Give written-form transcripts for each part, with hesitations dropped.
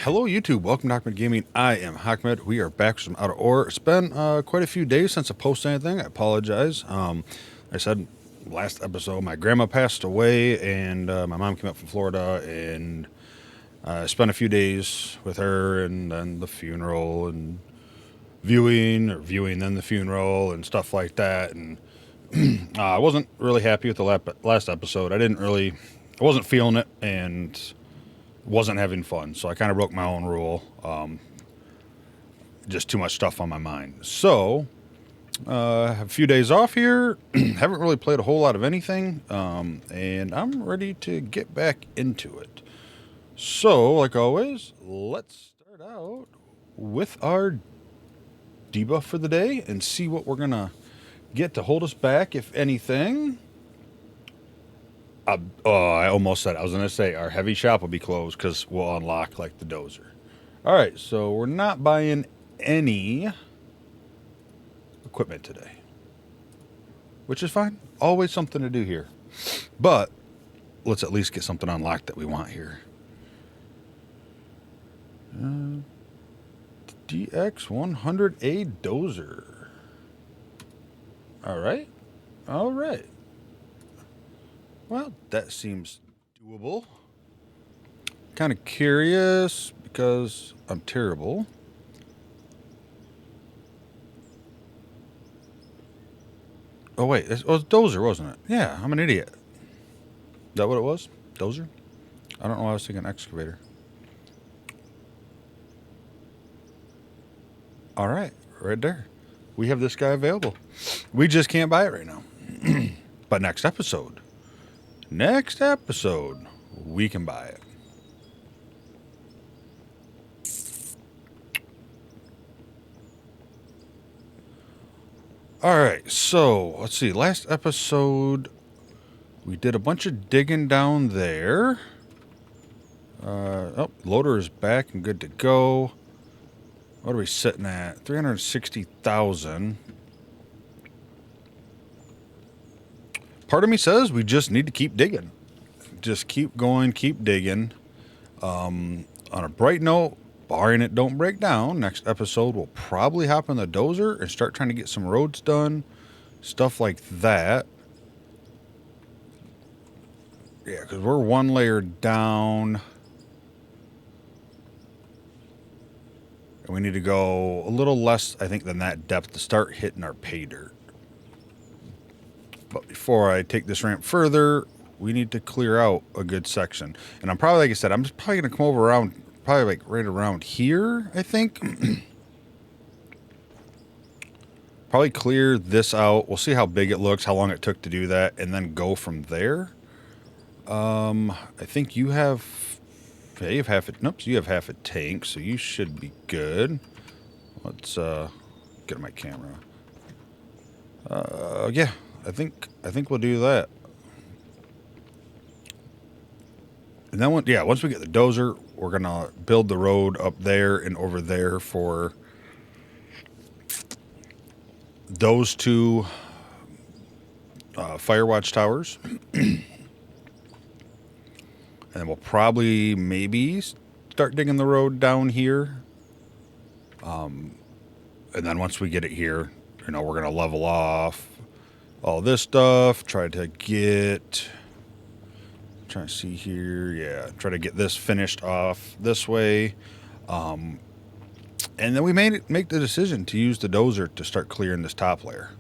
Hello YouTube, welcome to Ahmed Gaming. I am Ahmed. We are back from out of ore. It's been quite a few days since I posted anything. I apologize. I said last episode my grandma passed away and my mom came up from Florida and I spent a few days with her and then the funeral and viewing then the funeral and stuff like that. And I wasn't really happy with the last episode. I wasn't feeling it and wasn't having fun, so I kind of broke my own rule. Just too much stuff on my mind. So, have a few days off here. Haven't really played a whole lot of anything, and I'm ready to get back into it. So, like always, let's start out with our debuff for the day and see what we're gonna get to hold us back, if anything. I almost said, I was going to say our heavy shop will be closed because we'll unlock like the dozer. All right, so we're not buying any equipment today, which is fine. Always something to do here. But let's at least get something unlocked that we want here. DX100A dozer. All right. All right. Well, that seems doable. Kind of curious because I'm terrible. Oh, wait. It was dozer, wasn't it? Yeah, I'm an idiot. Is that what it was? Dozer? I don't know why I was thinking excavator. All right. Right there. We have this guy available. We just can't buy it right now. But next episode, we can buy it. All right, so let's see. Last episode, we did a bunch of digging down there. Loader is back and good to go. What are we sitting at? 360,000. Part of me says we just need to keep digging. Just keep going, keep digging. On a bright note, barring it don't break down, next episode we'll probably hop on the dozer and start trying to get some roads done. Stuff like that. Yeah, because we're one layer down. And we need to go a little less, I think, than that depth to start hitting our pay dirt. But before I take this ramp further, we need to clear out a good section. And I'm probably, like I said, I'm just probably going to come over around, probably like right around here, I think. Probably clear this out. We'll see how big it looks, how long it took to do that, and then go from there. I think you have, yeah, you have half a, nope, so you have half a tank, so you should be good. Let's get my camera. Yeah. I think we'll do that. And then once we get the dozer, we're gonna build the road up there and over there for those two fire watch towers. And then we'll probably maybe start digging the road down here. And then once we get it here, we're gonna level off all this stuff, try to get, trying to see here, yeah, try to get this finished off this way. And then we make the decision to use the dozer to start clearing this top layer.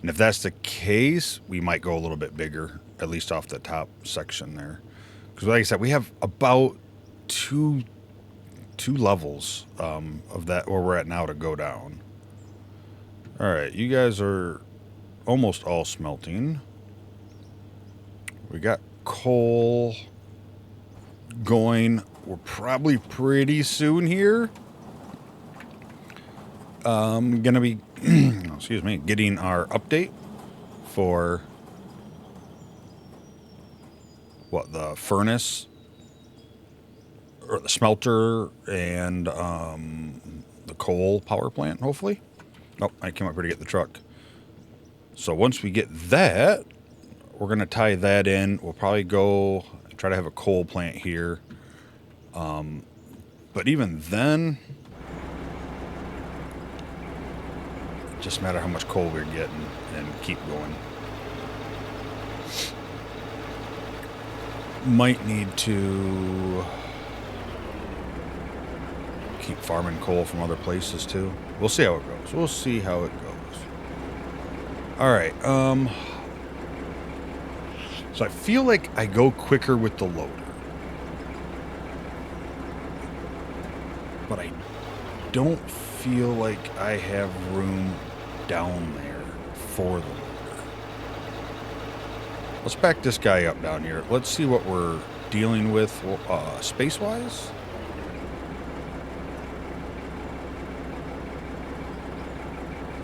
And if that's the case, we might go a little bit bigger, at least off the top section there. Because like I said, we have about two levels of that where we're at now to go down. All right, you guys are almost all smelting. We got coal going. We're probably pretty soon here. Gonna be, excuse me, getting our update for the furnace or the smelter and the coal power plant, hopefully. Oh, I came up here to get the truck. So once we get that, we're going to tie that in. We'll probably go try to have a coal plant here. But even then, it just matter how much coal we're getting and keep going. Might need to keep farming coal from other places too. We'll see how it goes. We'll see how it goes. All right. So I feel like I go quicker with the loader, but I don't feel like I have room down there for the loader. Let's back this guy up down here. Let's see what we're dealing with space-wise.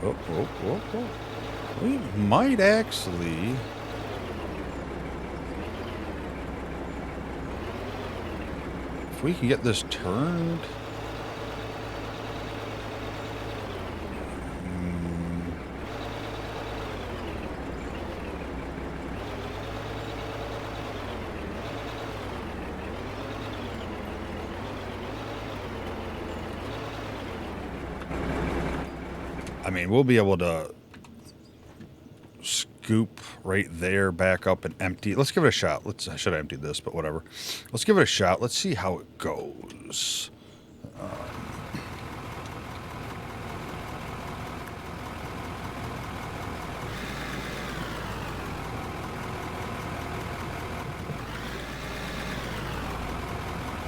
Oh. We might actually... If we can get this turned... I mean, we'll be able to scoop right there, back up and empty. Let's give it a shot. I should have emptied this, but whatever. Let's give it a shot. Let's see how it goes.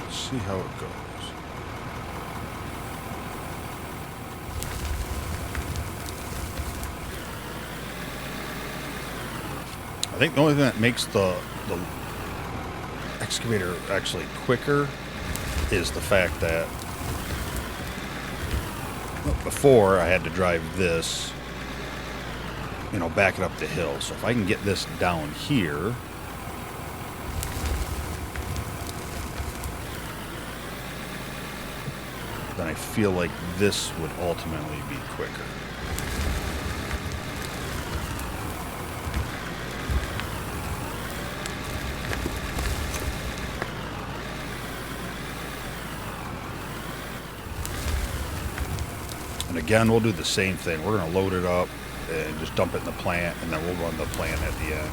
Let's see how it goes. I think the only thing that makes the excavator actually quicker is the fact that before I had to drive this, back it up the hill. So if I can get this down here, then I feel like this would ultimately be quicker. And again, we'll do the same thing. We're going to load it up and just dump it in the plant, and then we'll run the plant at the end.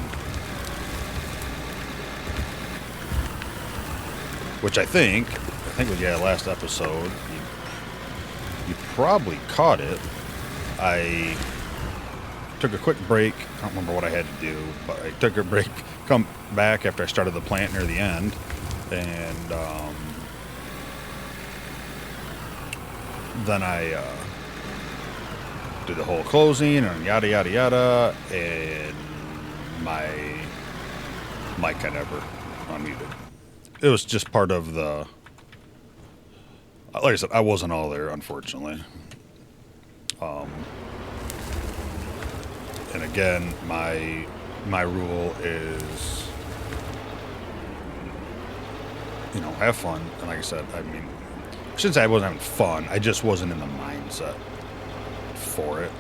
Which I think was, last episode. You probably caught it. I took a quick break. I don't remember what I had to do, but I took a break, come back after I started the plant near the end, and then I did the whole closing and yada yada yada, and my mic I never unmuted. It was just part of the, like I said, I wasn't all there, unfortunately. And again, my rule is, have fun. And like I said, I mean, I shouldn't say I wasn't having fun. I just wasn't in the mindset for it.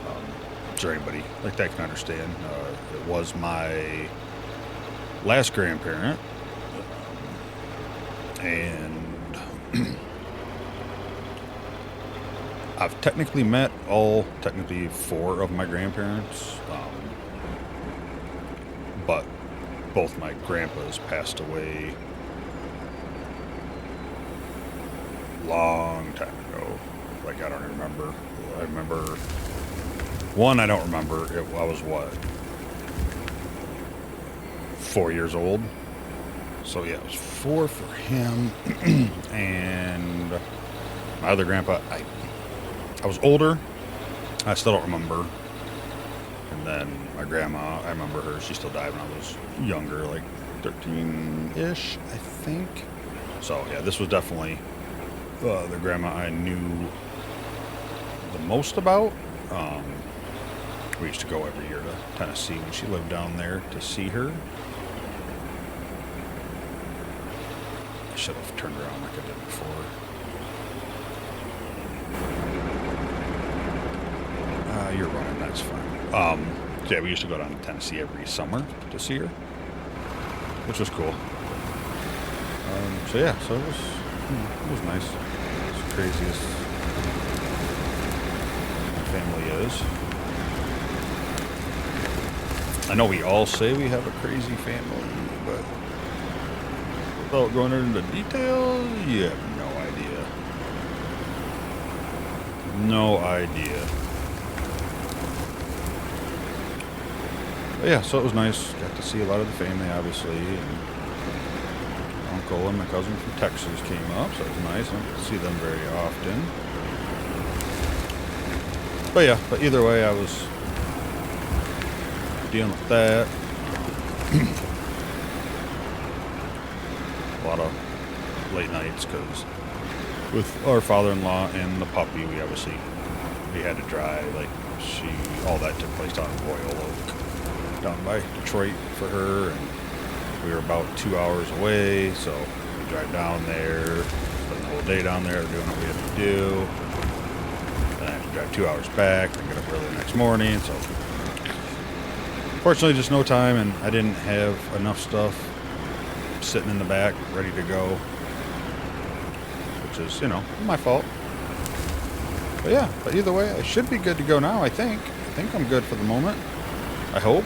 I'm sure anybody like that can understand. It was my last grandparent, and I've technically met technically 4 of my grandparents, but both my grandpas passed away long time ago. Like, I don't remember. I remember one. I don't remember. I was what, 4 years old. So yeah, it was 4 for him, and my other grandpa. I was older. I still don't remember. And then my grandma, I remember her. She still died when I was younger, like 13-ish, I think. So yeah, this was definitely the grandma I knew the most about. We used to go every year to Tennessee when she lived down there to see her. I should have turned around like I did before. You're running, that's fine. So yeah, we used to go down to Tennessee every summer to see her, which was cool. So yeah, so it was It was nice. It's crazy as my family is. I know we all say we have a crazy family, but without going into details, you have no idea. No idea. But yeah, so it was nice. Got to see a lot of the family, obviously. And uncle and my cousin from Texas came up, so it was nice. I don't see them very often. But yeah, but either way, I was dealing with that. A lot of late nights because with our father-in-law and the puppy, we had to drive. Like all that took place down in Royal Oak, down by Detroit for her, and we were about 2 hours away, so we drive down there, spend the whole day down there doing what we had to do. Then I had to drive 2 hours back, and get up early the next morning, so fortunately just no time, and I didn't have enough stuff sitting in the back ready to go, which is, my fault. But yeah, but either way, I should be good to go now, I think. I think I'm good for the moment. I hope.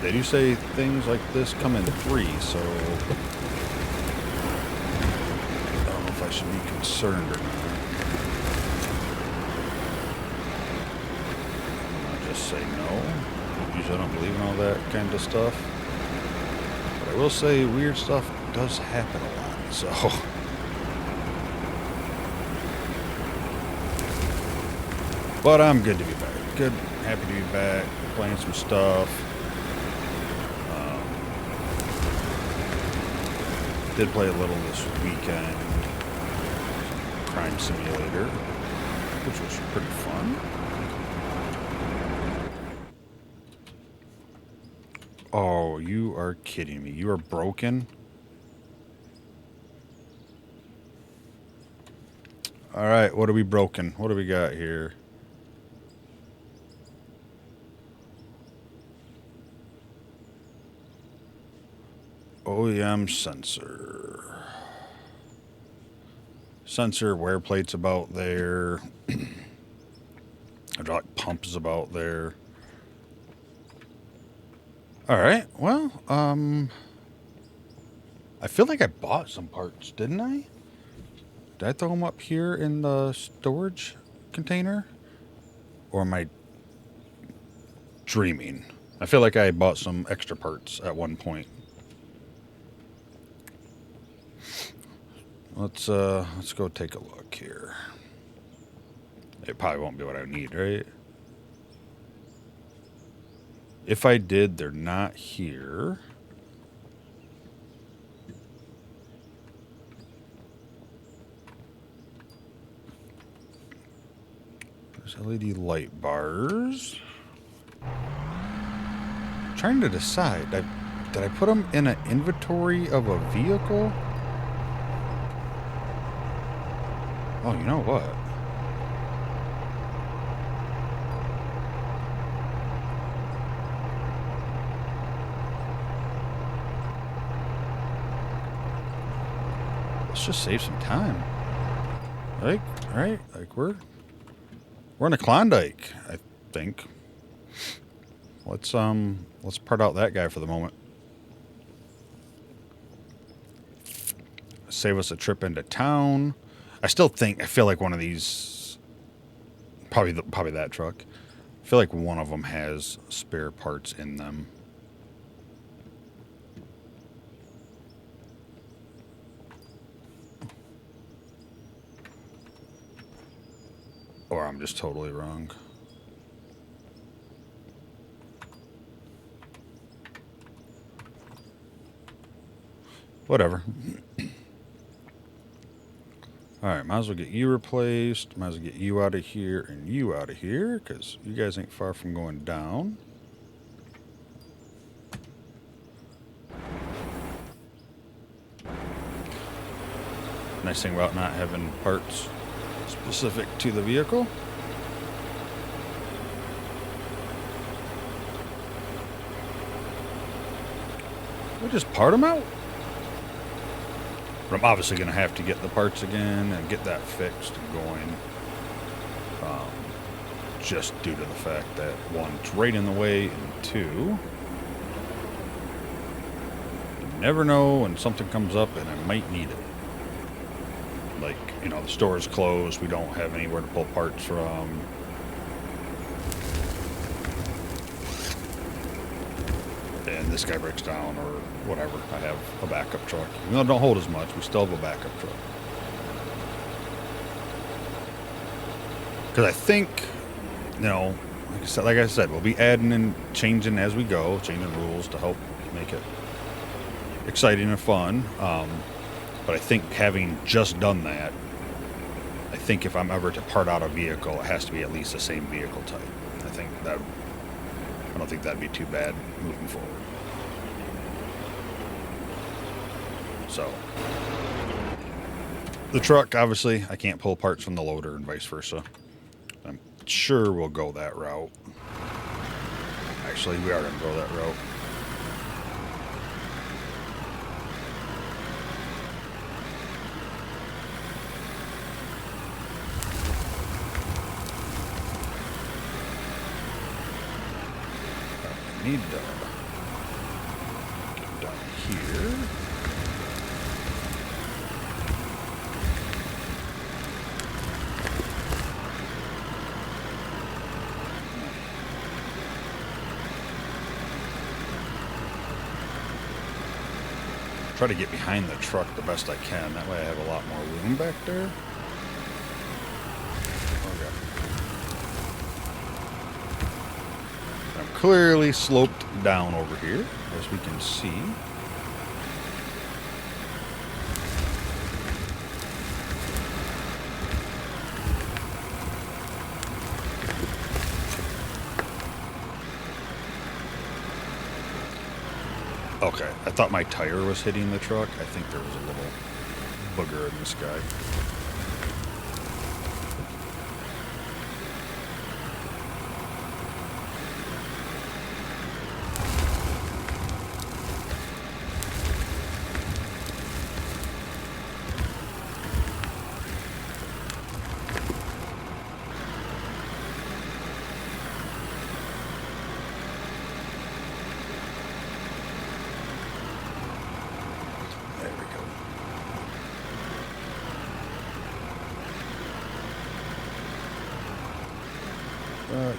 They do say things like this come in 3, so I don't know if I should be concerned or not. I'll just say no. Usually I don't believe in all that kind of stuff. But I will say weird stuff does happen a lot, so but I'm good to be back. Good, happy to be back, playing some stuff. Did play a little this weekend. Crime Simulator, which was pretty fun. Oh, you are kidding me. You are broken? Alright, what are we broken? What do we got here? OEM sensor. Sensor wear plates about there. Hydraulic pump is about there. Alright, well, I feel like I bought some parts, didn't I? Did I throw them up here in the storage container? Or am I dreaming? I feel like I bought some extra parts at one point. Let's go take a look here. It probably won't be what I need, right? If I did, they're not here. There's LED light bars. I'm trying to decide. Did I put them in an inventory of a vehicle? Oh, you know what? Let's just save some time. Like, right? Like we're in a Klondike, I think. Let's part out that guy for the moment. Save us a trip into town. I feel like one of these, probably that truck. I feel like one of them has spare parts in them. Or I'm just totally wrong. Whatever. Alright, might as well get you replaced. Might as well get you out of here and you out of here, because you guys ain't far from going down. Nice thing about not having parts specific to the vehicle. We just part them out? But I'm obviously going to have to get the parts again and get that fixed and going. Just due to the fact that one, it's right in the way, and two, you never know when something comes up and I might need it. Like, you know, the store is closed, we don't have anywhere to pull parts from. And this guy breaks down or whatever. I have a backup truck. Even though it don't hold as much, we still have a backup truck. Because I think, you know, like I said, we'll be adding and changing as we go, changing rules to help make it exciting and fun. But I think having just done that, I think if I'm ever to part out a vehicle, it has to be at least the same vehicle type. I don't think that'd be too bad moving forward. So, the truck, obviously, I can't pull parts from the loader and vice versa. I'm sure we'll go that route. Actually, we are going to go that route. I need to get down here. Try to get behind the truck the best I can. That way I have a lot more room back there. Okay. I'm clearly sloped down over here, as we can see. Okay, I thought my tire was hitting the truck. I think there was a little booger in the sky.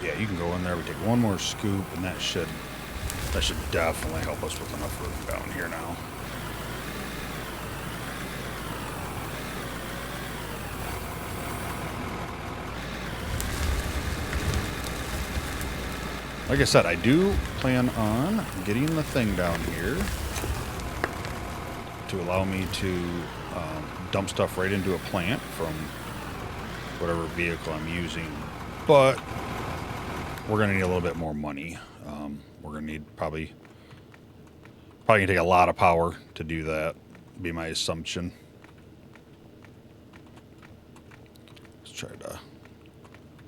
Yeah, you can go in there. We take one more scoop, and that should definitely help us with enough room down here now. Like I said, I do plan on getting the thing down here to allow me to dump stuff right into a plant from whatever vehicle I'm using, but we're going to need a little bit more money. We're going to need probably going to take a lot of power to do that, be my assumption. Let's try to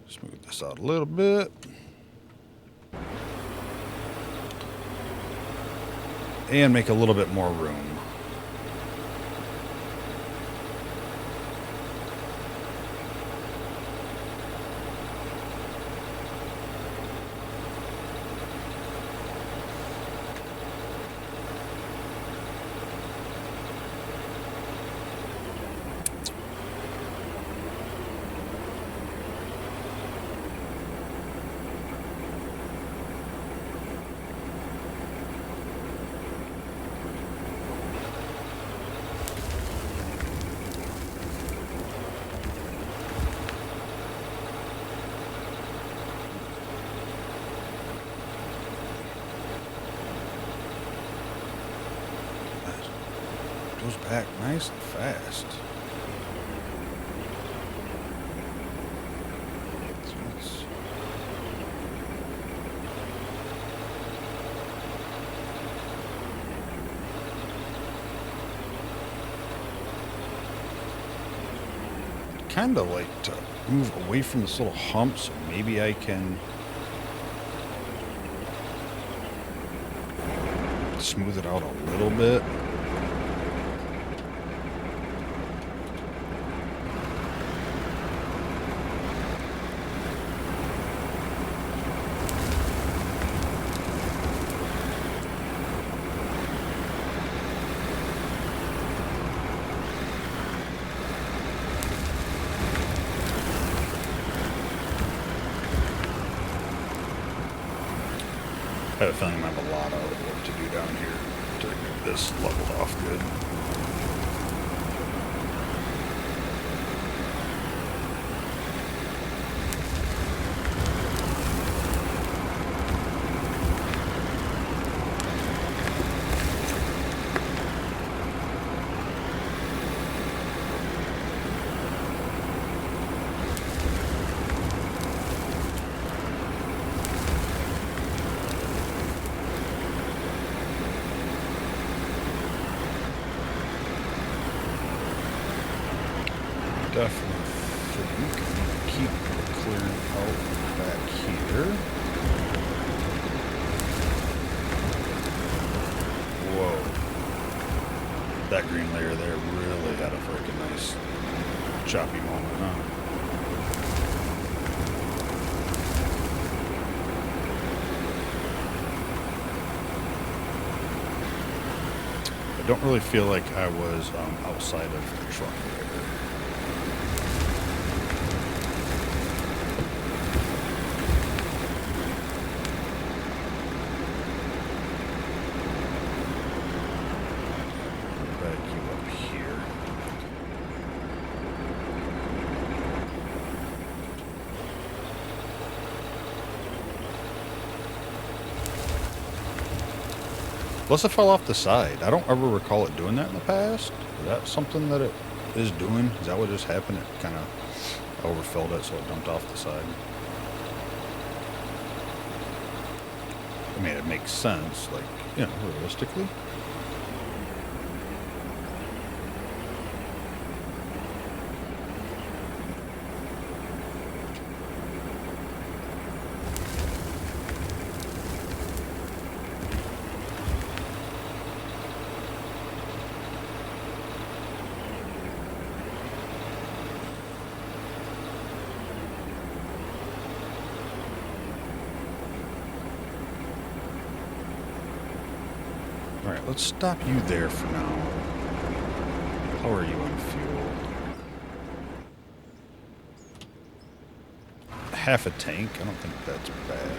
smooth this out a little bit. And make a little bit more room. Goes back nice and fast. I'd kind of like to move away from this little hump, so maybe I can smooth it out a little bit. have a feeling I have a lot of work to do down here to get this leveled off good. Definitely think I'm going to keep clearing out back here. Whoa. That green layer there really had a freaking nice choppy moment, huh? I don't really feel like I was outside of the truck there. Plus it fell off the side. I don't ever recall it doing that in the past. Is that something that it is doing? Is that what just happened? It kind of overfilled it, so it dumped off the side. I mean, it makes sense, like, you know, realistically. Alright, let's stop you there for now. How are you on fuel? Half a tank? I don't think that's bad.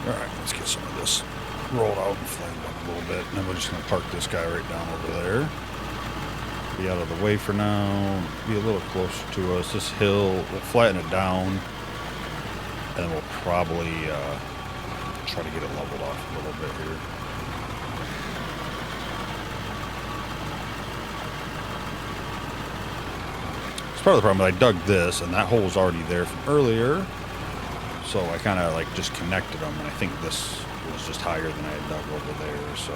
Alright, let's get some of this rolled out and flamed up a little bit. And then we're just going to park this guy right down over there. Be out of the way for now. Be a little closer to us. This hill, we'll flatten it down. And we'll probably try to get it leveled off a little bit here. It's part of the problem. I dug this, and that hole was already there from earlier. So I kind of like just connected them, and I think this was just higher than I had dug over there, so.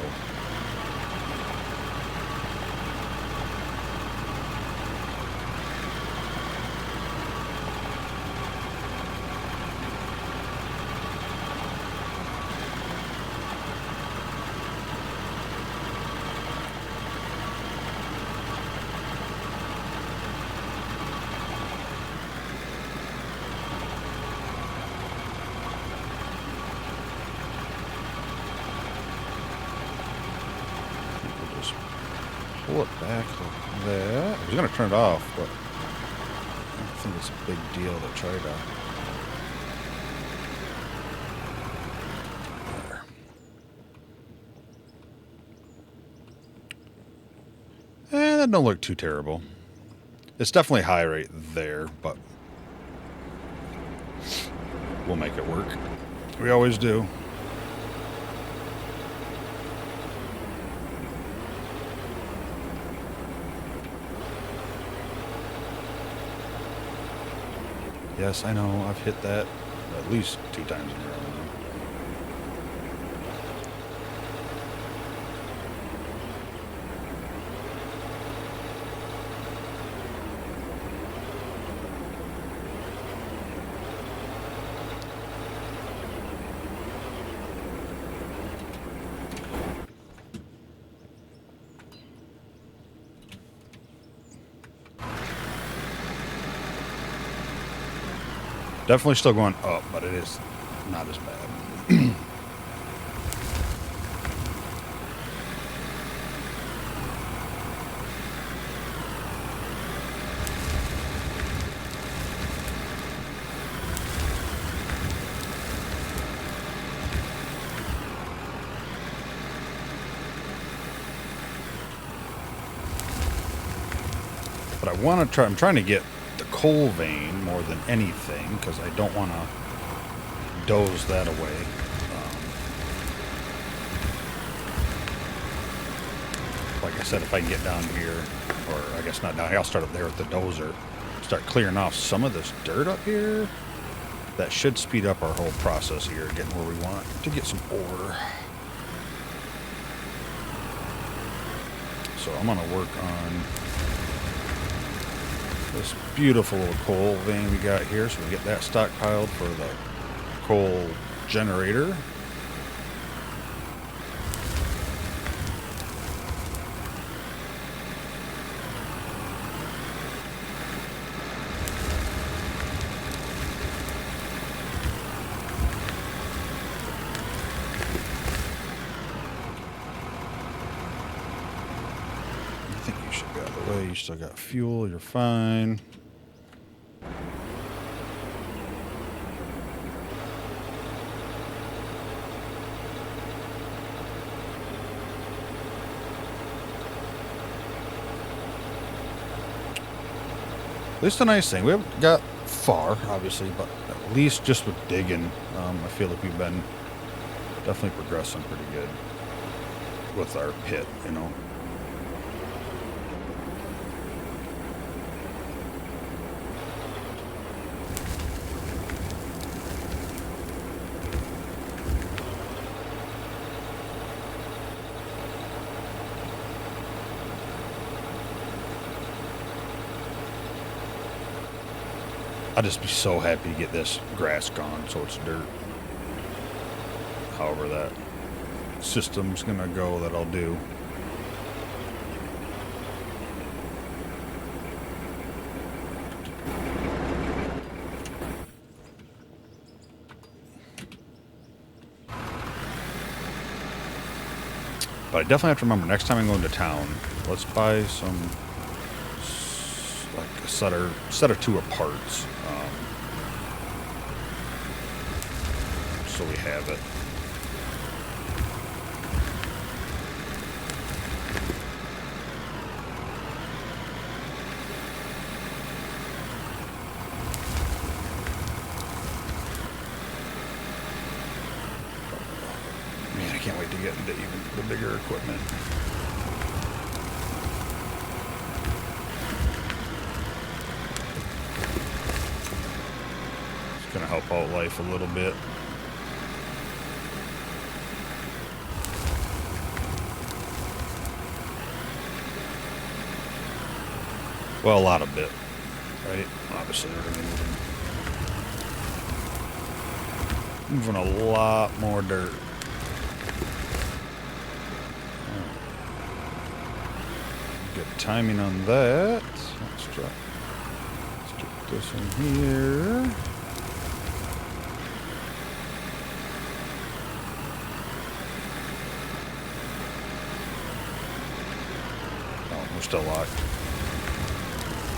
Pull it back like that. I was going to turn it off, but I don't think it's a big deal to try to. There. That don't look too terrible. It's definitely high right there, but we'll make it work. We always do. Yes, I know, I've hit that at least 2 times in a row now. Definitely still going up, but it is not as bad. But I want to try, I'm trying to get the coal vein more than anything, because I don't want to doze that away. Like I said, if I can get down here, or I guess not down here, I'll start up there with the dozer, start clearing off some of this dirt up here. That should speed up our whole process here, getting where we want to get some ore. So I'm going to work on this beautiful little coal vein we got here, so we get that stockpiled for the coal generator. I think you should go out of the way. You still got fuel. You're fine. At least a nice thing. We haven't got far, obviously, but at least just with digging, I feel like we've been definitely progressing pretty good with our pit, you know. I'd just be so happy to get this grass gone so it's dirt. However that system's gonna go, that I'll do. But I definitely have to remember, next time I go into town, let's buy some, like a set or two of parts. So we have it. Man, I can't wait to get into even the bigger equipment. It's gonna help out life a little bit. Well, a lot of bit, right? Obviously, we're going to be moving a lot more dirt. Good timing on that. Let's get this in here. Oh, we're still locked.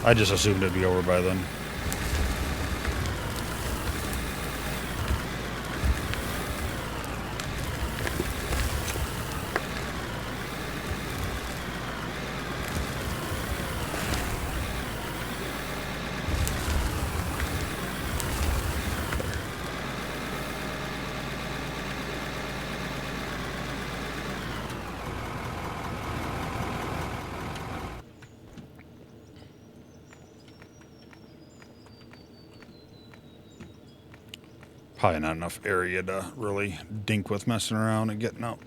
I just assumed it'd be over by then. Probably not enough area to really dink with messing around and getting out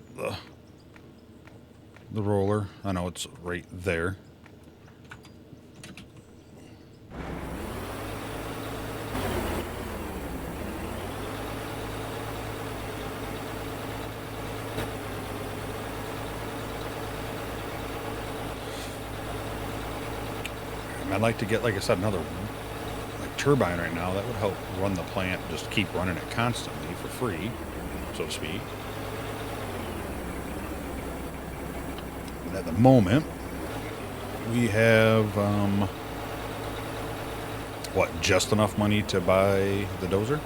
the roller. I know it's right there. I'd like to get, like I said, another like turbine right now. That would help run the plant, just keep running it constantly for free, so to speak. But at the moment, we have, just enough money to buy the dozer?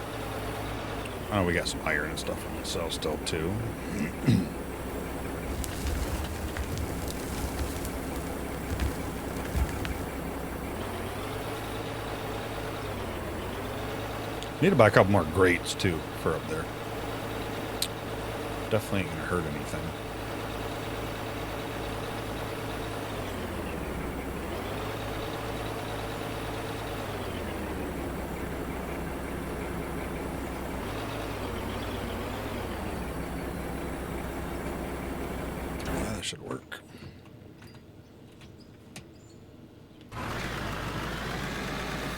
Oh, we got some iron and stuff in the cell still, too. Need to buy a couple more grates, too, for up there. Definitely ain't gonna hurt anything. Yeah, that should work.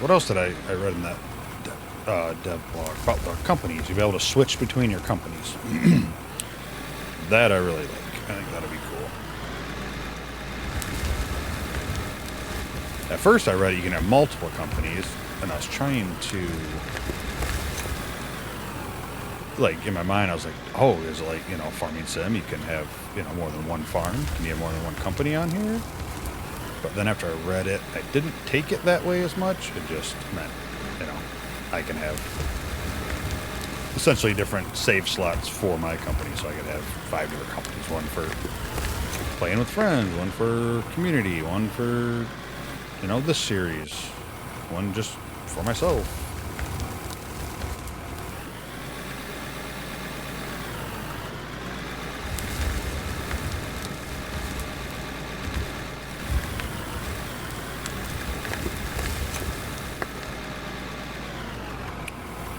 What else did I read in that dev blog about the companies? You'll be able to switch between your companies. That I really like. I think that'll be cool. At first I read you can have multiple companies, and I was trying to, like, in my mind I was like, oh, is it like, farming sim, you can have, more than one farm? Can you have more than one company on here? But then after I read it, I didn't take it that way as much. It just meant, I can have essentially different save slots for my company. So I could have 5 different companies. One for playing with friends, one for community, one for, this series, one just for myself.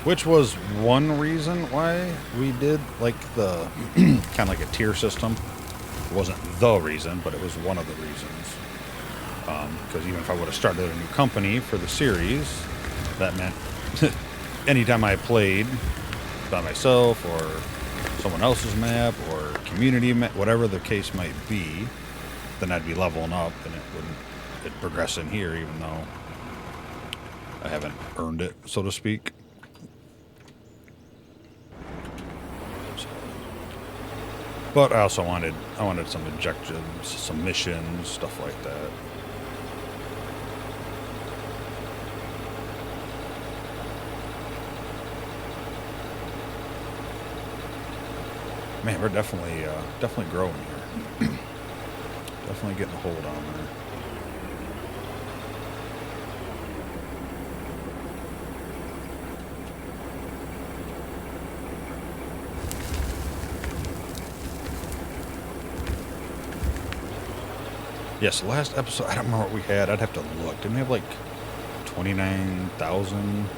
Which was one reason why we did like the kind of like a tier system. It wasn't the reason, but it was one of the reasons. Because even if I would have started a new company for the series, that meant anytime I played by myself or someone else's map or community map, whatever the case might be, then I'd be leveling up and it'd progress in here, even though I haven't earned it, so to speak. But I also wanted some objectives, some missions, stuff like that. Man, we're definitely growing here. Definitely getting a hold on there. Yes, last episode, I don't remember what we had. I'd have to look. Didn't we have like 29,000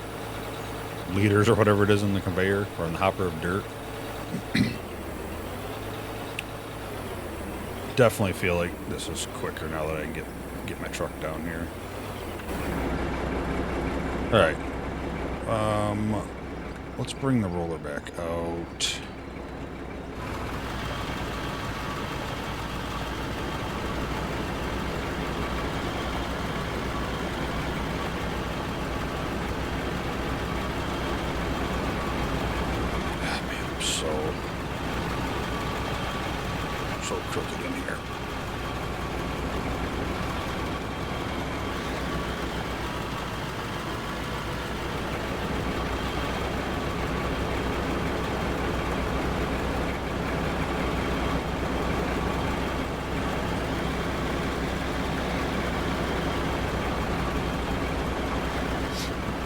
liters or whatever it is in the conveyor or in the hopper of dirt? Definitely feel like this is quicker now that I can get my truck down here. All right. Let's bring the roller back out. So crooked in here.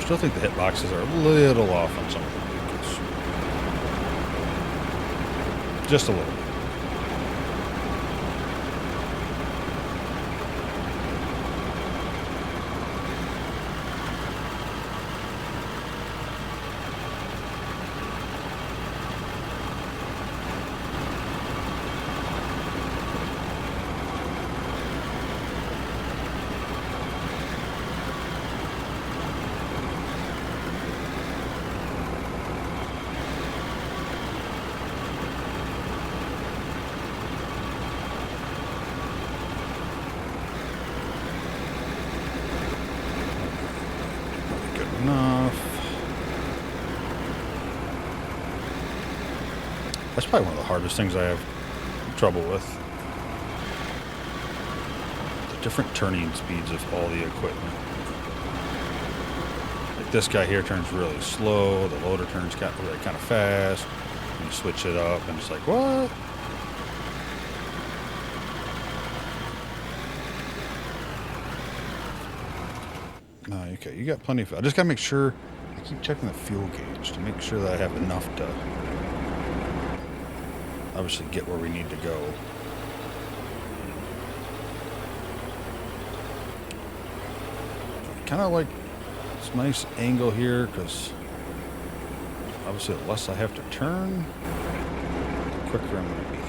Still think the hitboxes are a little off on some of the vehicles. Just a little bit. That's probably one of the hardest things I have trouble with. The different turning speeds of all the equipment. Like this guy here turns really slow. The loader turns kind of fast. And you switch it up and it's like, what? Okay, you got plenty of... I just gotta make sure... I keep checking the fuel gauge to make sure that I have enough to... obviously get where we need to go. Kind of like this nice angle here, because obviously the less I have to turn, the quicker I'm going to be.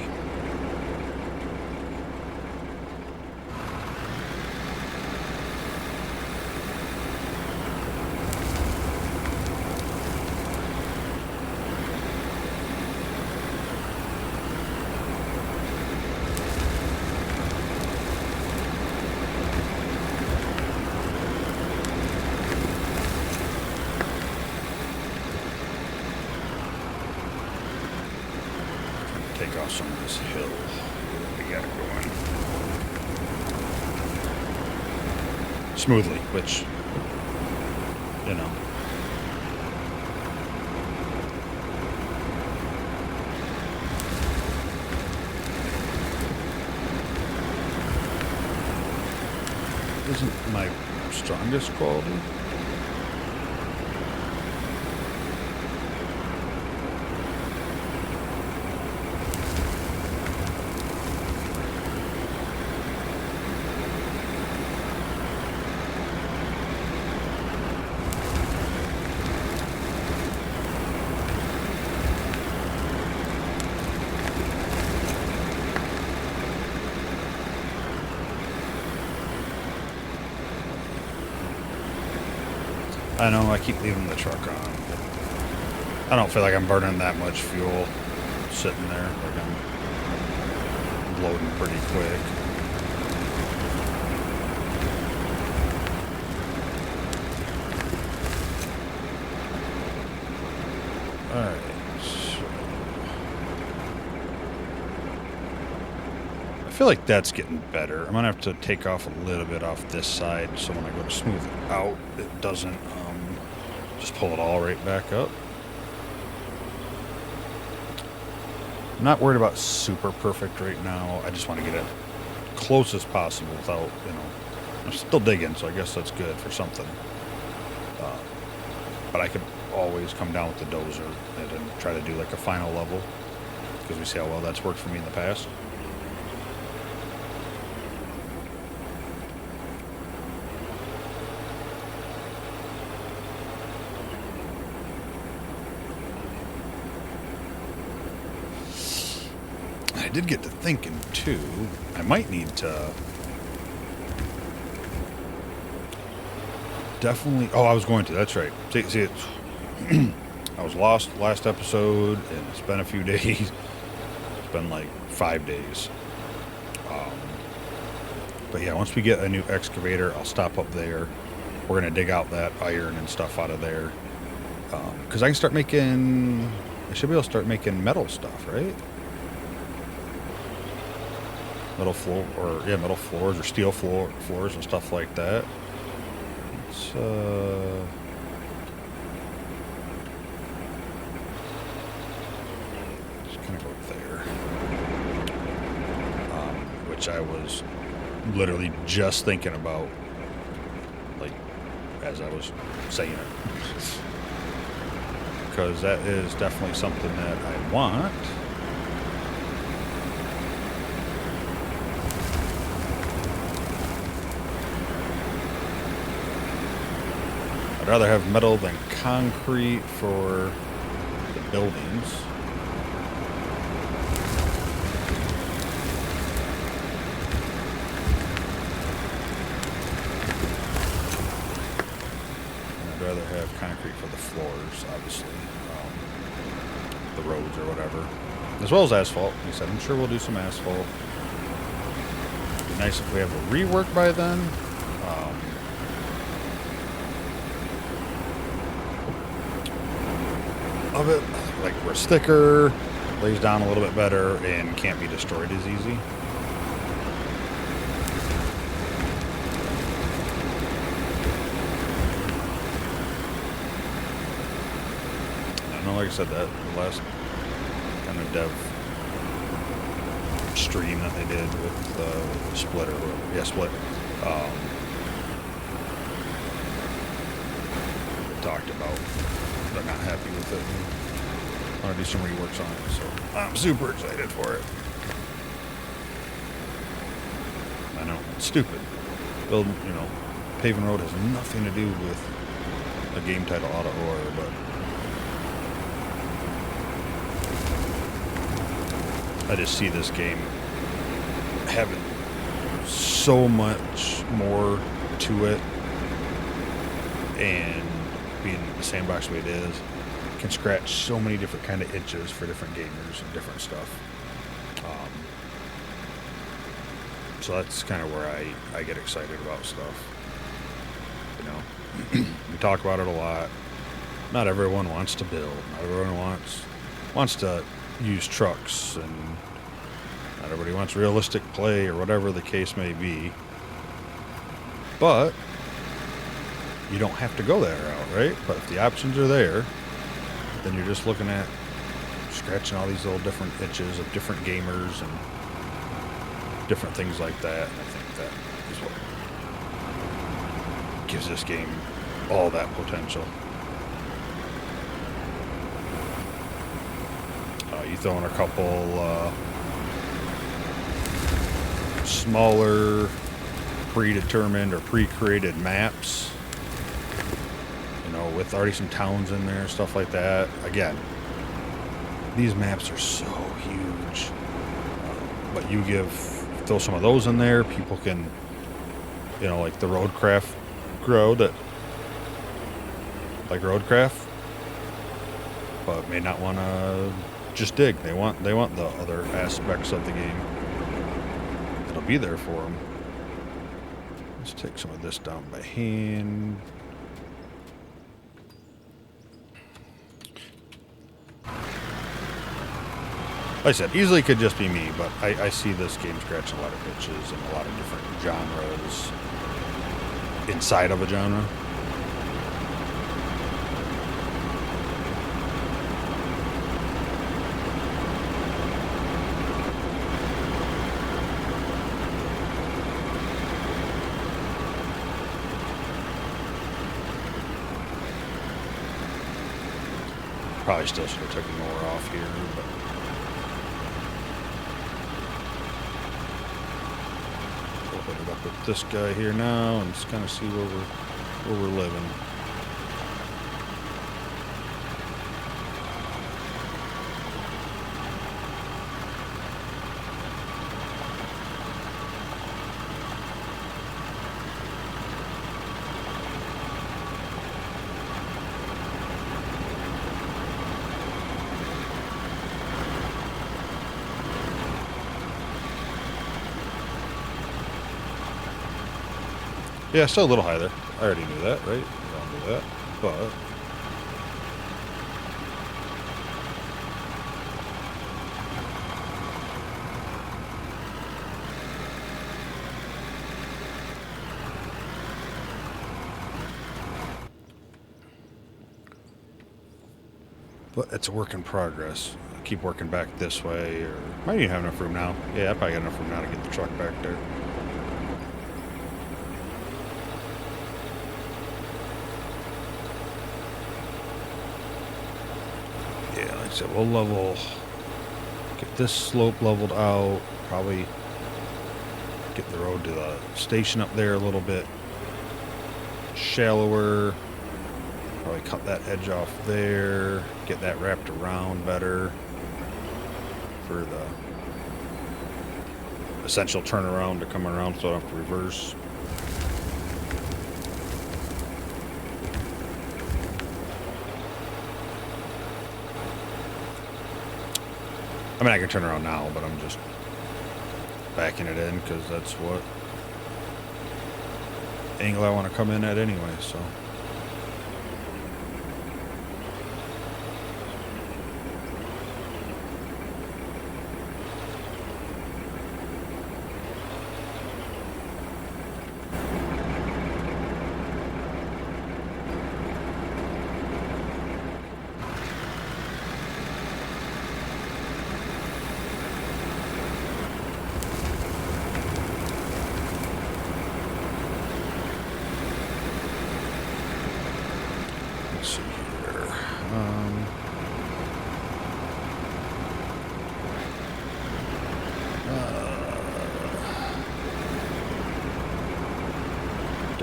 Take off some of this hill we got going smoothly, which, you know, isn't my strongest quality. I know I keep leaving the truck on. I don't feel like I'm burning that much fuel sitting there. Like I'm loading pretty quick. Alright, so I feel like that's getting better. I'm gonna have to take off a little bit off this side so when I go to smooth it out, it doesn't just pull it all right back up. I'm not worried about super perfect right now. I just want to get it close as possible without, you know, I'm still digging, so I guess that's good for something. But I could always come down with the dozer and then try to do like a final level, because we see how well that's worked for me in the past. I did get to thinking too, I might need to definitely, oh, I was going to, that's right. See it's, I was lost last episode and it's been a few days. It's been like 5 days. But yeah, once we get a new excavator, I'll stop up there. We're going to dig out that iron and stuff out of there. Because I can start making, I should be able to start making metal stuff, right? Metal floor, or yeah, metal floors or steel floors and stuff like that. It's just kind of go there, which I was literally just thinking about, like, as I was saying it, because that is definitely something that I want. I'd rather have metal than concrete for the buildings. And I'd rather have concrete for the floors, obviously. The roads or whatever. As well as asphalt. Like I said, I'm sure we'll do some asphalt. It'd be nice if we have a rework by then. Of it, like for a sticker, lays down a little bit better and can't be destroyed as easy. I know, like I said, that the last kind of dev stream that they did with Split or whatever. Yeah, Split. They talked about they're not happy with it and want to do some reworks on it, so I'm super excited for it. I know, it's stupid. Building, paving road has nothing to do with a game title Auto Horror, but I just see this game having so much more to it, and being the sandbox the way it is, can scratch so many different kind of itches for different gamers and different stuff. So that's kind of where I get excited about stuff. We talk about it a lot. Not everyone wants to build. Not everyone wants to use trucks, and not everybody wants realistic play or whatever the case may be. But you don't have to go that route, right? But if the options are there, then you're just looking at scratching all these little different itches of different gamers and different things like that. And I think that is what gives this game all that potential. You throw in a couple smaller predetermined or pre-created maps, with already some towns in there, stuff like that. Again, these maps are so huge, but you throw some of those in there, people can, like the Roadcraft grow that like Roadcraft, but may not want to just dig. They want the other aspects of the game. It'll be there for them. Let's take some of this down by hand. Like I said, easily could just be me, but I see this game scratching a lot of itches and a lot of different genres inside of a genre. Probably still should have taken more off here, but we'll put it up with this guy here now and just kind of see where we're living. Yeah, still a little high there. I already knew that, right? We all knew that. But it's a work in progress. I keep working back this way, or might even have enough room now. Yeah, I probably got enough room now to get the truck back there. So we'll get this slope leveled out, probably get the road to the station up there a little bit shallower, probably cut that edge off there, get that wrapped around better for the essential turnaround to come around so I don't have to reverse. I mean, I can turn around now, but I'm just backing it in because that's what angle I want to come in at anyway, so.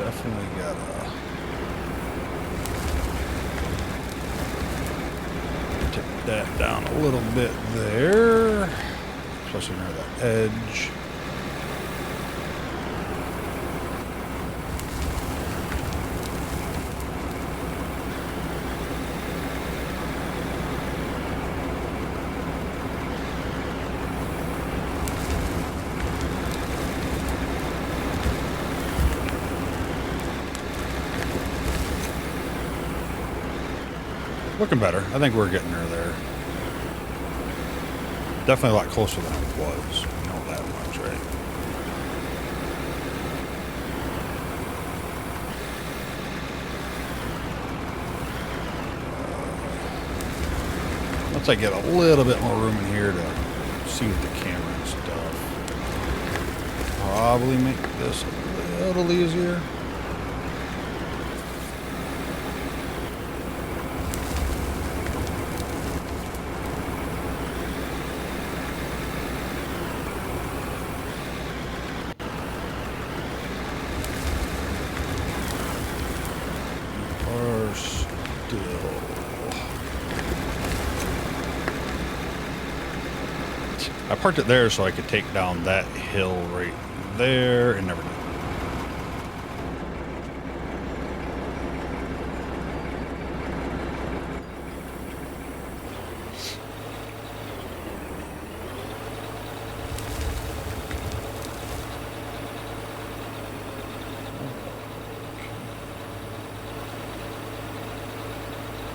definitely gotta take that down a little bit there, especially near that edge. Looking better. I think we're getting there. Definitely a lot closer than it was. You know that much, right? Once I get a little bit more room in here to see with the camera and stuff, probably make this a little easier. I parked it there so I could take down that hill right there and never did.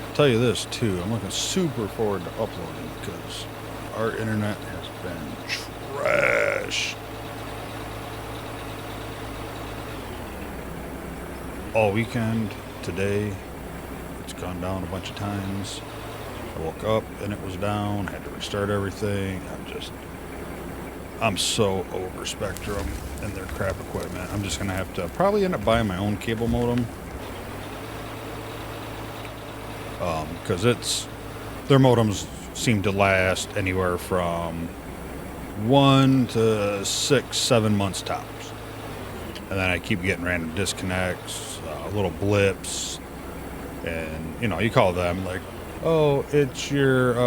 I'll tell you this too, I'm looking super forward to uploading because our internet has been trash all weekend. Today it's gone down a bunch of times. I woke up and it was down, had to restart everything. I'm so over Spectrum and their crap equipment. I'm just gonna have to probably end up buying my own cable modem, because their modems seem to last anywhere from 1 to 6, 7 months tops. And then I keep getting random disconnects, little blips, and you call them like, oh, it's your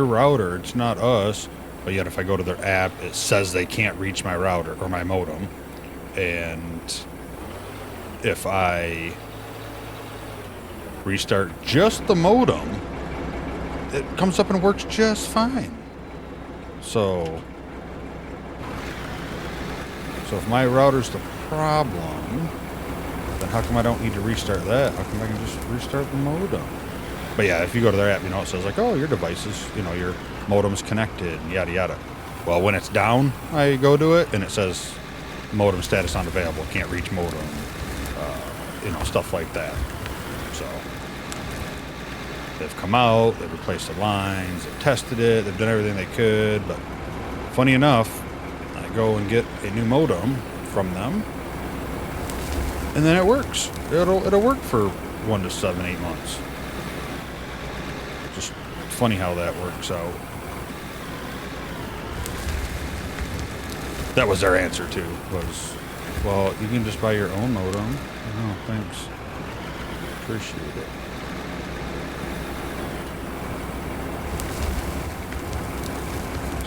router, it's not us. But yet if I go to their app, it says they can't reach my router or my modem. And if I restart just the modem, it comes up and works just fine. So if my router's the problem, then how come I don't need to restart that? How come I can just restart the modem? But yeah, if you go to their app, it says like, oh, your device is, your modem's connected, yada yada. Well, when it's down, I go to it and it says modem status unavailable, can't reach modem, stuff like that. So they've come out, they've replaced the lines, they've tested it, they've done everything they could, but funny enough, I go and get a new modem from them, and then it works. It'll work for 1 to 7, 8 months. Just funny how that works out. That was their answer too, was, well, you can just buy your own modem. Oh, thanks. Appreciate it.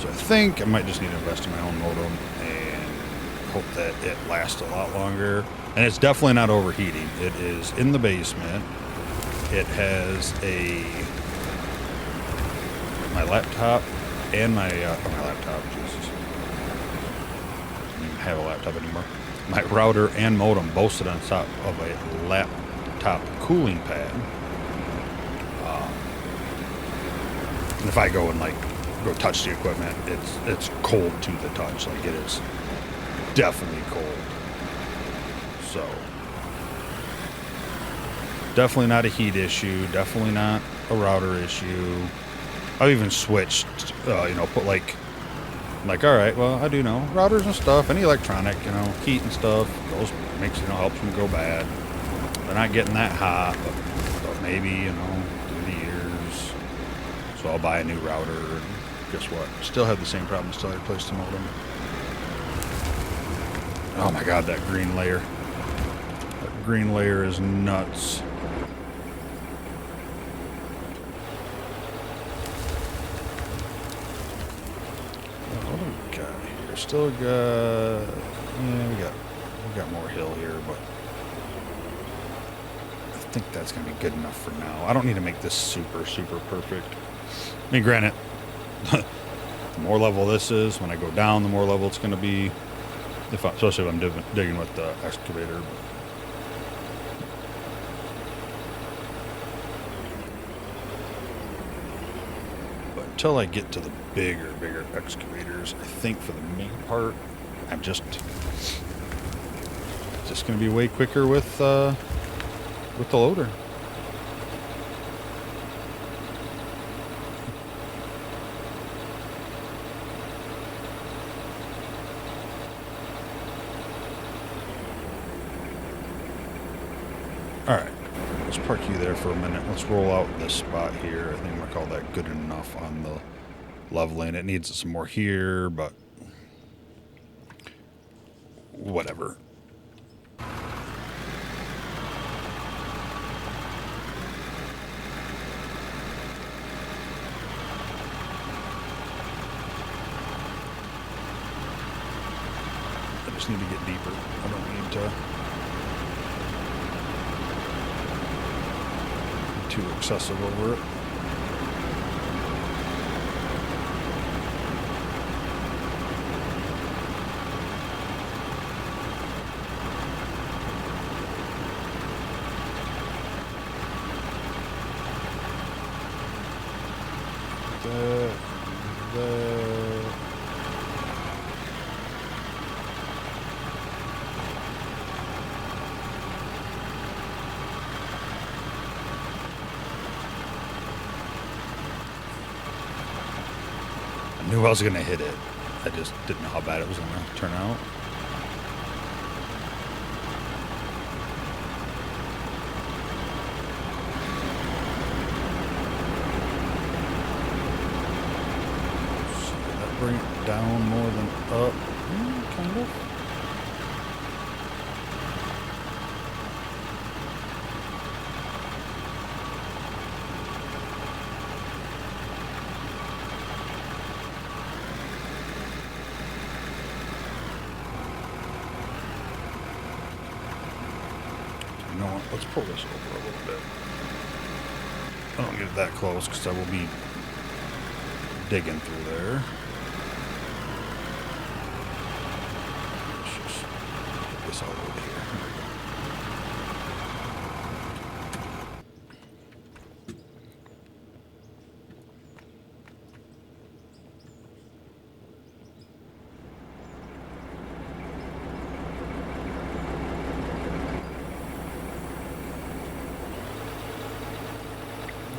So I think I might just need to invest in my own modem and hope that it lasts a lot longer. And it's definitely not overheating. It is in the basement. It has my laptop and my laptop, Jesus. I don't even have a laptop anymore. My router and modem both sit on top of a laptop cooling pad. And if I go and go touch the equipment, it's cold to the touch. Like, it is definitely cold. So definitely not a heat issue, definitely not a router issue. I've even switched, put like, all right, well, I do know routers and stuff, any electronic, heat and stuff goes, makes, helps them go bad. They're not getting that hot, but maybe, through the years. So I'll buy a new router, and guess what? Still have the same problem, still replaced the modem. Oh my God, that green layer. green layer is nuts. What do we got here? Still got... Yeah, we got more hill here, but I think that's going to be good enough for now. I don't need to make this super, super perfect. I mean, granted, the more level this is, when I go down, the more level it's going to be. Especially if I'm digging with the excavator. But until I get to the bigger excavators, I think for the main part, I'm just going to be way quicker with the loader. Alright, let's park you there for a minute. Let's roll out this spot here. I think I'm going to call that good enough on the leveling. It needs some more here, but whatever. I just need to get deeper. I don't need to... too excessive over it. I knew I was going to hit it. I just didn't know how bad it was going to turn out. So did that bring it down more than up? Kind of. You know what? Let's pull this over a little bit. I don't get it that close because I will be digging through there. Let's just get this all over here.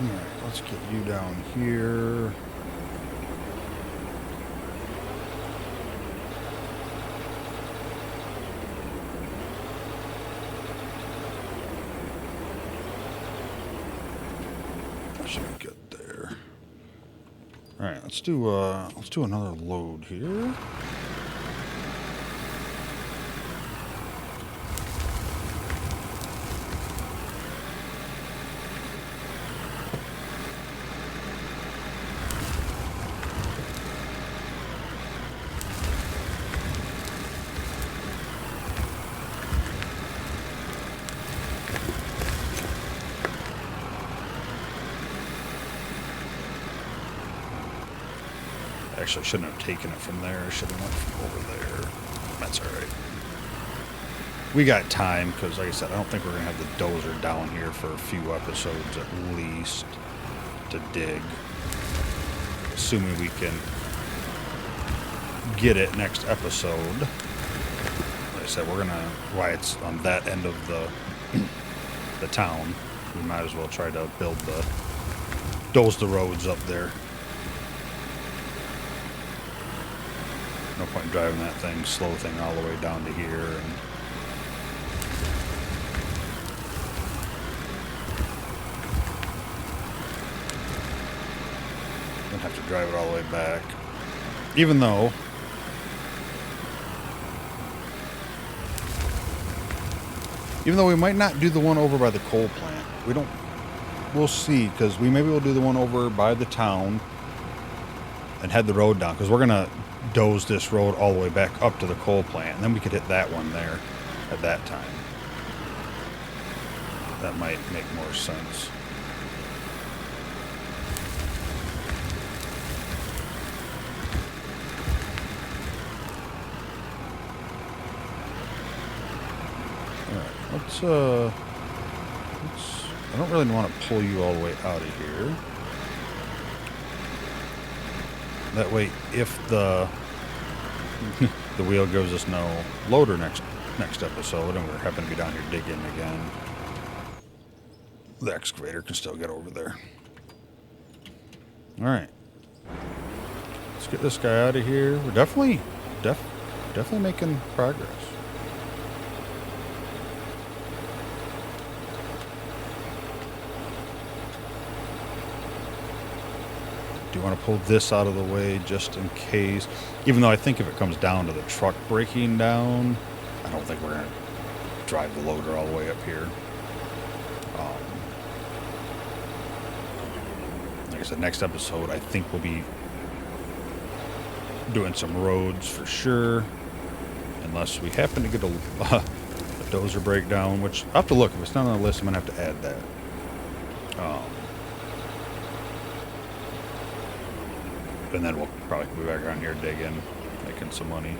Alright, let's get you down here. That should be good there. Alright, let's do another load here. Actually, I shouldn't have taken it from there. I should have went from over there. That's all right. We got time because, like I said, I don't think we're going to have the dozer down here for a few episodes at least to dig. Assuming we can get it next episode. Like I said, we're going to, why it's on that end of the town, we might as well try to doze the roads up there. No point in driving that slow thing all the way down to here. And then have to drive it all the way back. Even though Even though we might not do the one over by the coal plant. We don't... We'll see, because maybe we'll do the one over by the town and head the road down, because we're going to doze this road all the way back up to the coal plant, and then we could hit that one there at that time. That might make more sense. Alright, let's I don't really want to pull you all the way out of here. That way, if the the wheel gives us no loader next episode, and we happen to be down here digging again, the excavator can still get over there. All right, let's get this guy out of here. We're definitely making progress. Do you want to pull this out of the way just in case? Even though I think if it comes down to the truck breaking down, I don't think we're going to drive the loader all the way up here. Like I said, next episode, I think we'll be doing some roads for sure. Unless we happen to get a dozer breakdown, which I'll have to look. If it's not on the list, I'm going to have to add that. And then we'll probably be back around here digging, making some money.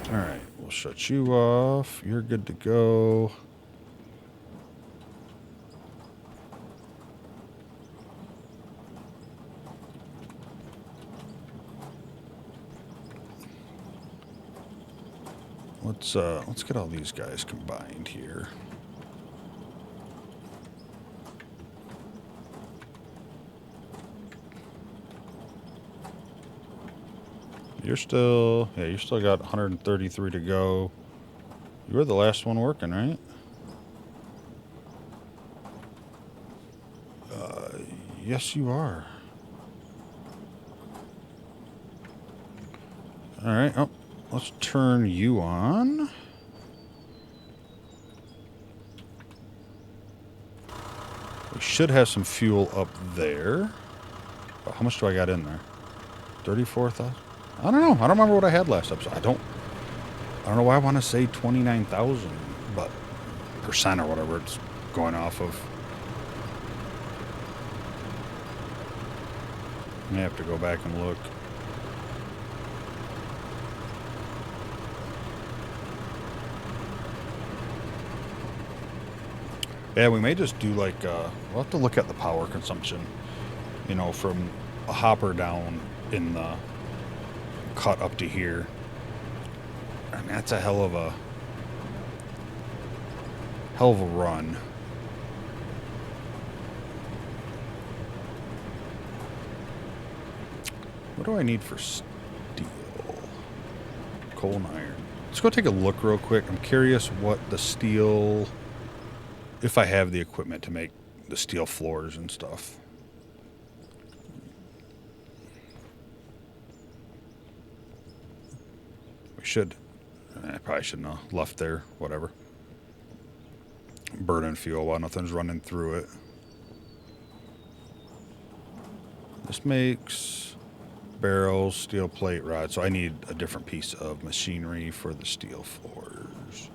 Alright, we'll shut you off. You're good to go. Let's get all these guys combined here. You still got 133 to go. You were the last one working, right? Yes, you are. All right. Oh, let's turn you on. We should have some fuel up there. Oh, how much do I got in there? 34,000. I don't know. I don't remember what I had last episode. I don't know why I want to say 29,000, but percent or whatever it's going off of. I have to go back and look. Yeah, we may just do like, we'll have to look at the power consumption, you know, from a hopper down in the cut up to here. I mean, that's a hell of a run. What do I need for steel? Coal and iron. Let's go take a look real quick. I'm curious what the steel, if I have the equipment to make the steel floors and stuff. We should. I probably shouldn't have left there. Whatever. Burning fuel while nothing's running through it. This makes barrels, steel plate, rod. So I need a different piece of machinery for the steel floors.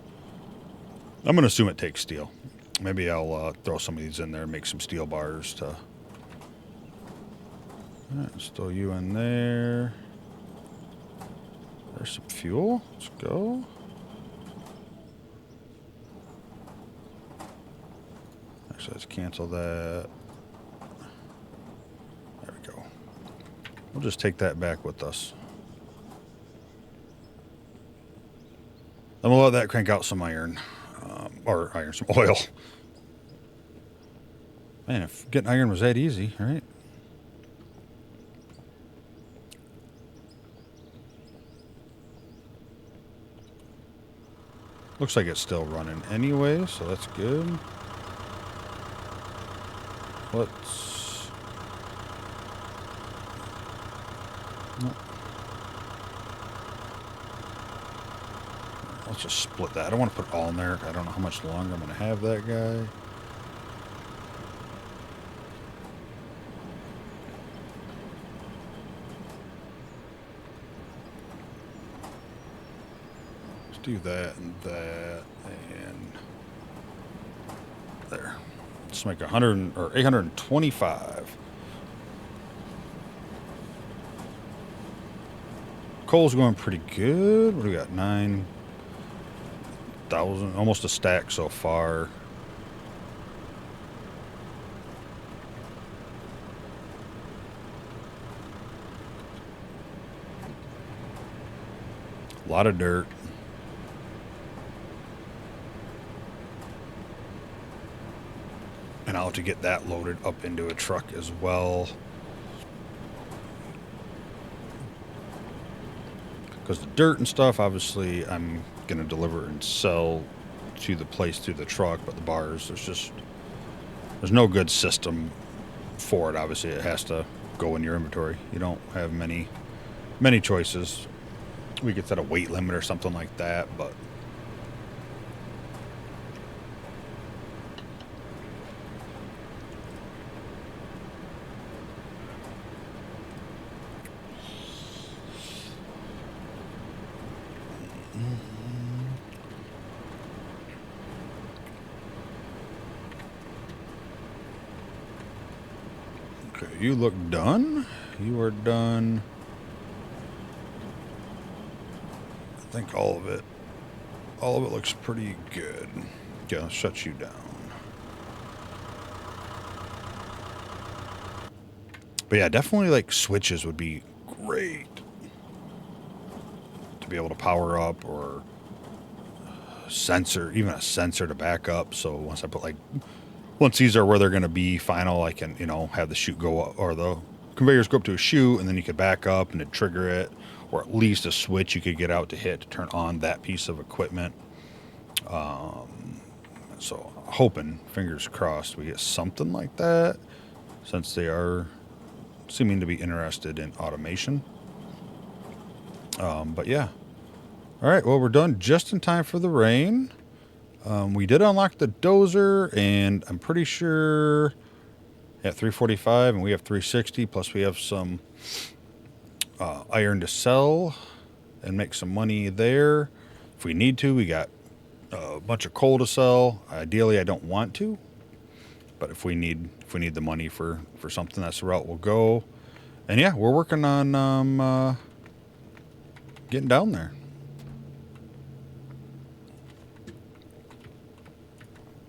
I'm going to assume it takes steel. Maybe I'll throw some of these in there and make some steel bars to... Alright, let's throw you in there. There's some fuel. Let's go. Actually, let's cancel that. There we go. We'll just take that back with us. Then we'll let that crank out some iron. Some oil. Man, if getting iron was that easy, right? Looks like it's still running anyway, so that's good. Let's... Nope. let's just split that. I don't want to put it all in there. I don't know how much longer I'm going to have that guy. Let's do that and that and there. Let's make 100 or 825. Coal's going pretty good. What do we got? 9,000, almost a stack so far. A lot of dirt. And I'll have to get that loaded up into a truck as well. Because the dirt and stuff, obviously, I'm going to deliver and sell to the place through the truck. But the bars, there's no good system for it. Obviously, it has to go in your inventory. You don't have many choices. We could set a weight limit or something like that, but okay, you look done. You are done. I think all of it looks pretty good. Yeah, I'll shut you down. But yeah, definitely like switches would be great to be able to power up, or sensor, even a sensor to back up. So once these are where they're going to be final, I can, have the chute go up, or the conveyors go up to a chute, and then you could back up and it'd trigger it, or at least a switch you could get out to hit to turn on that piece of equipment. So hoping, fingers crossed, we get something like that, since they are seeming to be interested in automation. But yeah. All right, well, we're done just in time for the rain. We did unlock the dozer, and I'm pretty sure at 345, and we have 360, plus we have some iron to sell and make some money there. If we need to, we got a bunch of coal to sell. Ideally, I don't want to, but if we need the money for something, that's the route we'll go. And yeah, we're working on getting down there.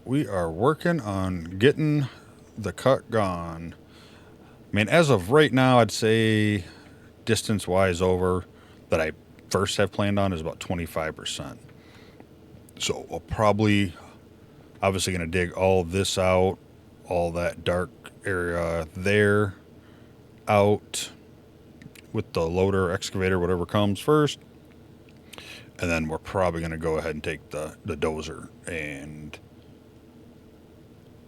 We are working on getting the cut gone. I mean, as of right now, I'd say distance-wise over that I first have planned on is about 25%. So we'll probably, obviously going to dig all this out, all that dark area there out with the loader, excavator, whatever comes first. And then we're probably going to go ahead and take the dozer and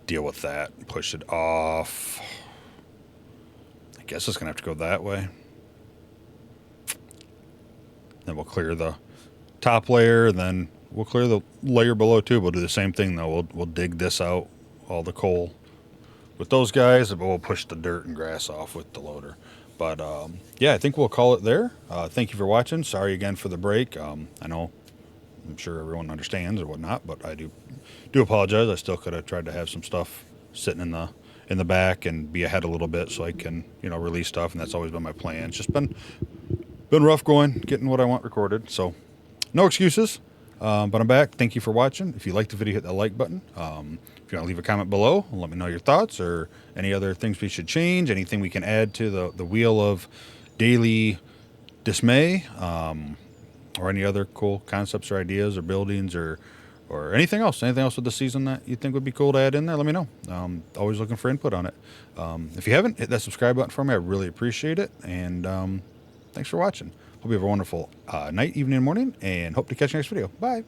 deal with that, push it off. I guess it's gonna have to go that way. Then we'll clear the top layer, and then we'll clear the layer below too. We'll do the same thing though. We'll dig this out, all the coal with those guys, but we'll push the dirt and grass off with the loader. But yeah, I think we'll call it there. Thank you for watching. Sorry again for the break. I know, I'm sure everyone understands or whatnot, but I do apologize. I still could have tried to have some stuff sitting in the back and be ahead a little bit so I can, release stuff, and that's always been my plan. It's just been rough getting what I want recorded. So no excuses. But I'm back. Thank you for watching. If you liked the video, hit that like button. If you want to leave a comment below and let me know your thoughts, or any other things we should change, anything we can add to the wheel of daily dismay, or any other cool concepts or ideas or buildings or anything else with the season that you think would be cool to add in there, let me know. Always looking for input on it. If you haven't, hit that subscribe button for me. I really appreciate it. And thanks for watching. Hope you have a wonderful night, evening, and morning, and hope to catch you next video. Bye.